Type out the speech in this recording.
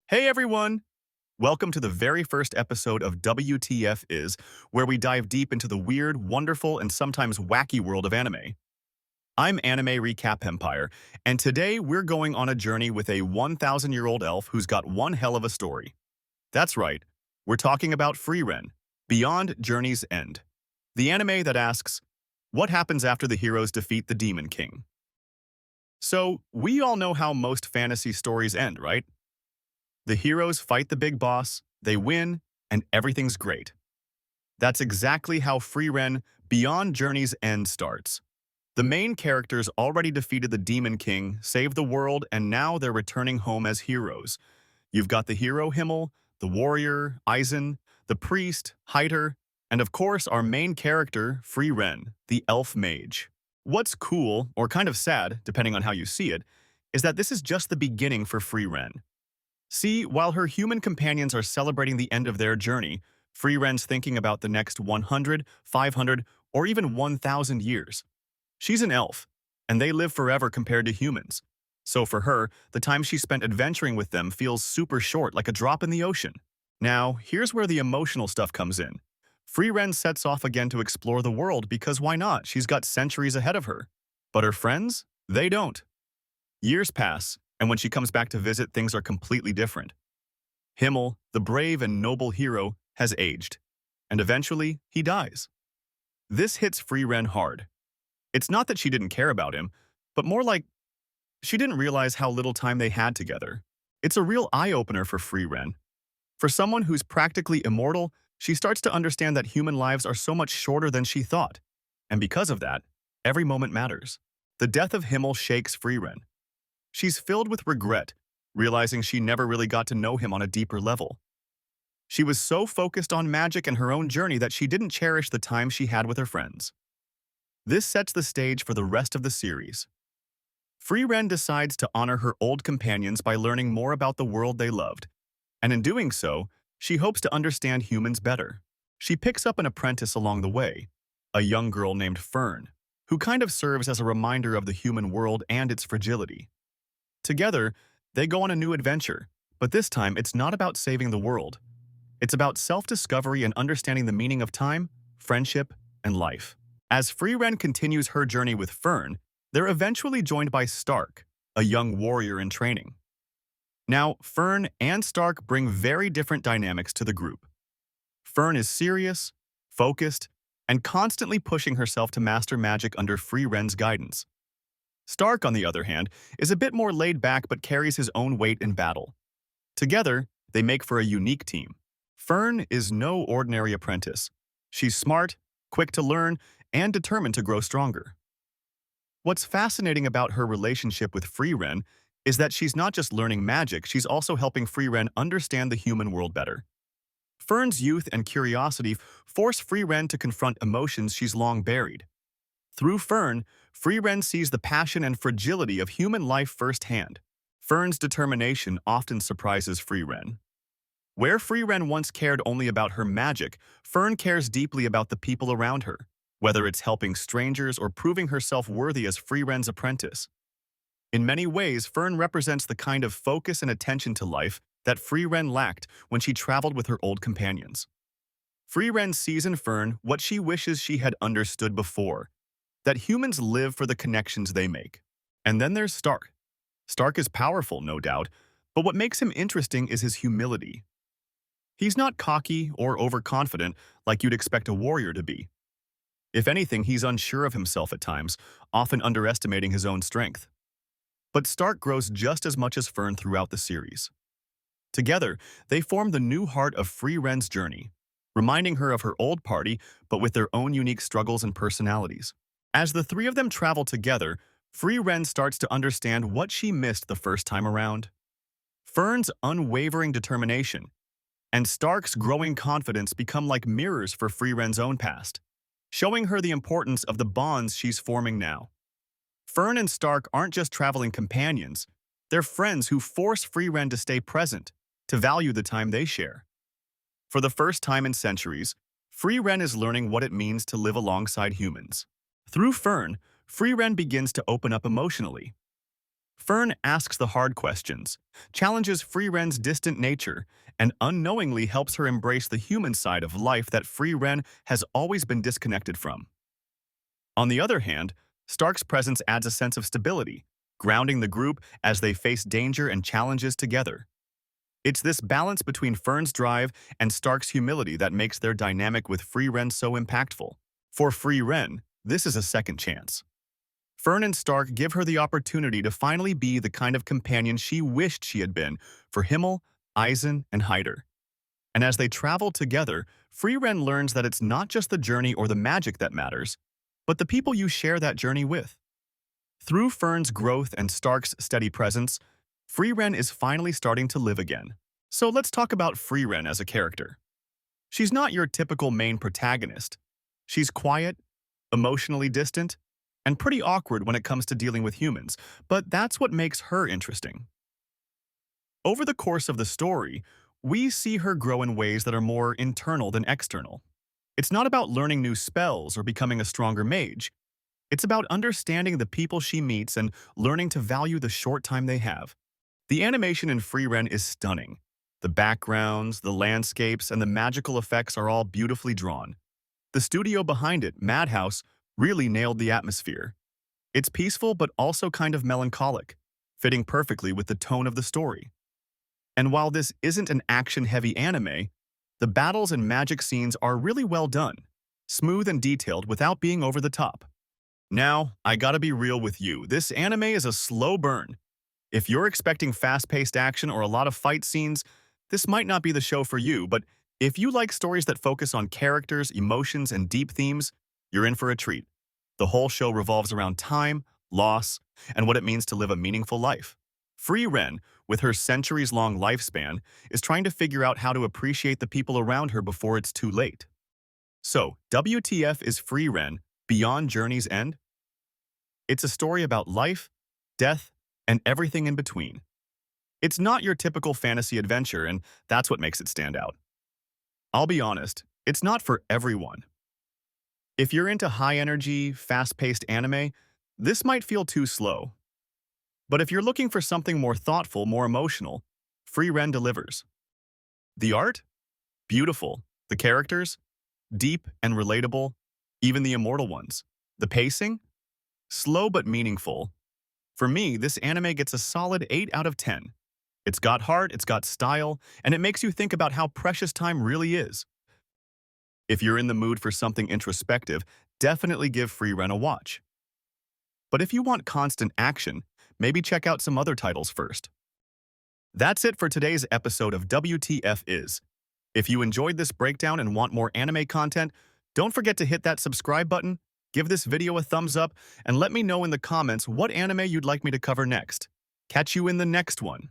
Hey everyone! Welcome to the very first episode of WTF is, where we dive deep into the weird, wonderful, and sometimes wacky world of anime. I'm Anime Recap Empire, and today we're going on a journey with a 1,000-year-old elf who's got one hell of a story. That's right, we're talking about Frieren, Beyond Journey's End, the anime that asks, what happens after the heroes defeat the Demon King? So, we all know how most fantasy stories end, right? The heroes fight the big boss, they win, and everything's great. That's exactly how Frieren Beyond Journey's End starts. The main characters already defeated the Demon King, saved the world, and now they're returning home as heroes. You've got the hero Himmel, the warrior Eisen, the priest Heiter, and of course our main character, Frieren, the elf mage. What's cool, or kind of sad, depending on how you see it, is that this is just the beginning for Frieren. See, while her human companions are celebrating the end of their journey, Frieren's thinking about the next 100, 500, or even 1,000 years. She's an elf, and they live forever compared to humans. So for her, the time she spent adventuring with them feels super short, like a drop in the ocean. Now, here's where the emotional stuff comes in. Frieren sets off again to explore the world because why not? She's got centuries ahead of her. But her friends? They don't. Years pass, and when she comes back to visit, things are completely different. Himmel, the brave and noble hero, has aged, and eventually he dies. This hits Frieren hard. It's not that she didn't care about him, but more like she didn't realize how little time they had together. It's a real eye-opener for Frieren. For someone who's practically immortal, she starts to understand that human lives are so much shorter than she thought. And because of that, every moment matters. The death of Himmel shakes Frieren. She's filled with regret, realizing she never really got to know him on a deeper level. She was so focused on magic and her own journey that she didn't cherish the time she had with her friends. This sets the stage for the rest of the series. Frieren decides to honor her old companions by learning more about the world they loved, and in doing so, she hopes to understand humans better. She picks up an apprentice along the way, a young girl named Fern, who kind of serves as a reminder of the human world and its fragility. Together, they go on a new adventure, but this time it's not about saving the world. It's about self-discovery and understanding the meaning of time, friendship, and life. As Frieren continues her journey with Fern, they're eventually joined by Stark, a young warrior in training. Now, Fern and Stark bring very different dynamics to the group. Fern is serious, focused, and constantly pushing herself to master magic under Frieren's guidance. Stark, on the other hand, is a bit more laid back but carries his own weight in battle. Together, they make for a unique team. Fern is no ordinary apprentice. She's smart, quick to learn, and determined to grow stronger. What's fascinating about her relationship with Frieren is that she's not just learning magic, she's also helping Frieren understand the human world better. Fern's youth and curiosity force Frieren to confront emotions she's long buried. Through Fern, Frieren sees the passion and fragility of human life firsthand. Fern's determination often surprises Frieren. Where Frieren once cared only about her magic, Fern cares deeply about the people around her, whether it's helping strangers or proving herself worthy as Frieren's apprentice. In many ways, Fern represents the kind of focus and attention to life that Frieren lacked when she traveled with her old companions. Frieren sees in Fern what she wishes she had understood before, that humans live for the connections they make. And then there's Stark. Stark is powerful, no doubt, but what makes him interesting is his humility. He's not cocky or overconfident like you'd expect a warrior to be. If anything, he's unsure of himself at times, often underestimating his own strength. But Stark grows just as much as Fern throughout the series. Together, they form the new heart of Frieren's journey, reminding her of her old party, but with their own unique struggles and personalities. As the three of them travel together, Frieren starts to understand what she missed the first time around. Fern's unwavering determination and Stark's growing confidence become like mirrors for Frieren's own past, showing her the importance of the bonds she's forming now. Fern and Stark aren't just traveling companions, they're friends who force Frieren to stay present, to value the time they share. For the first time in centuries, Frieren is learning what it means to live alongside humans. Through Fern, Frieren begins to open up emotionally. Fern asks the hard questions, challenges Friren's distant nature, and unknowingly helps her embrace the human side of life that Frieren has always been disconnected from. On the other hand, Stark's presence adds a sense of stability, grounding the group as they face danger and challenges together. It's this balance between Fern's drive and Stark's humility that makes their dynamic with Frieren so impactful. For Frieren, this is a second chance. Fern and Stark give her the opportunity to finally be the kind of companion she wished she had been for Himmel, Eisen, and Hyder. And as they travel together, Frieren learns that it's not just the journey or the magic that matters, but the people you share that journey with. Through Fern's growth and Stark's steady presence, Frieren is finally starting to live again. So let's talk about Frieren as a character. She's not your typical main protagonist. She's quiet, emotionally distant, and pretty awkward when it comes to dealing with humans, but that's what makes her interesting. Over the course of the story, we see her grow in ways that are more internal than external. It's not about learning new spells or becoming a stronger mage. It's about understanding the people she meets and learning to value the short time they have. The animation in Frieren is stunning. The backgrounds, the landscapes, and the magical effects are all beautifully drawn. The studio behind it, Madhouse, really nailed the atmosphere. It's peaceful but also kind of melancholic, fitting perfectly with the tone of the story. And while this isn't an action-heavy anime, the battles and magic scenes are really well done, smooth and detailed without being over the top. Now, I gotta be real with you, this anime is a slow burn. If you're expecting fast-paced action or a lot of fight scenes, this might not be the show for you, but if you like stories that focus on characters, emotions, and deep themes, you're in for a treat. The whole show revolves around time, loss, and what it means to live a meaningful life. Frieren, with her centuries-long lifespan, is trying to figure out how to appreciate the people around her before it's too late. So, WTF is Frieren, Beyond Journey's End? It's a story about life, death, and everything in between. It's not your typical fantasy adventure, and that's what makes it stand out. I'll be honest, it's not for everyone. If you're into high-energy, fast-paced anime, this might feel too slow. But if you're looking for something more thoughtful, more emotional, Frieren delivers. The art? Beautiful. The characters? Deep and relatable, even the immortal ones. The pacing? Slow but meaningful. For me, this anime gets a solid 8 out of 10. It's got heart, it's got style, and it makes you think about how precious time really is. If you're in the mood for something introspective, definitely give Frieren a watch. But if you want constant action, maybe check out some other titles first. That's it for today's episode of WTF Is. If you enjoyed this breakdown and want more anime content, don't forget to hit that subscribe button, give this video a thumbs up, and let me know in the comments what anime you'd like me to cover next. Catch you in the next one.